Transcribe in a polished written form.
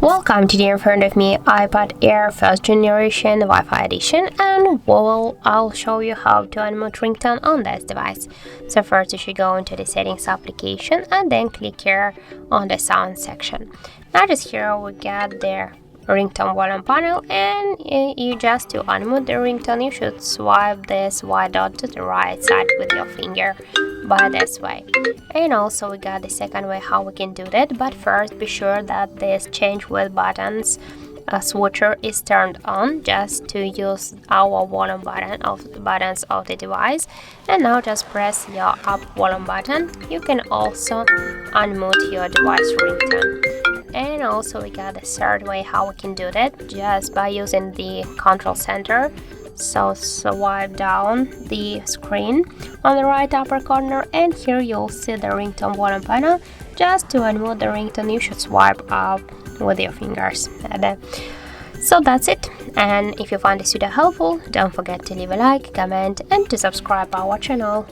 Welcome to the in front of me iPad Air 1st generation Wi-Fi edition, and I'll show you how to unmute ringtone on this device. So first you should go into the settings application and then click here on the sound section. Now just here we get the ringtone volume panel, and you just to unmute the ringtone you should swipe this white dot to the right side with your finger by this way. And also we got the second way how we can do that, but first be sure that this change with buttons switcher is turned on, just to use our volume button of the buttons of the device. And now just press your up volume button. You can also unmute your device ringtone. And also we got the third way how we can do that, just by using the control center. So swipe down the screen on the right upper corner, and here you'll see the ringtone volume panel. Just to unmute the ringtone you should swipe up with your fingers. So that's it, and if you find this video helpful, don't forget to leave a like, comment and to subscribe our channel.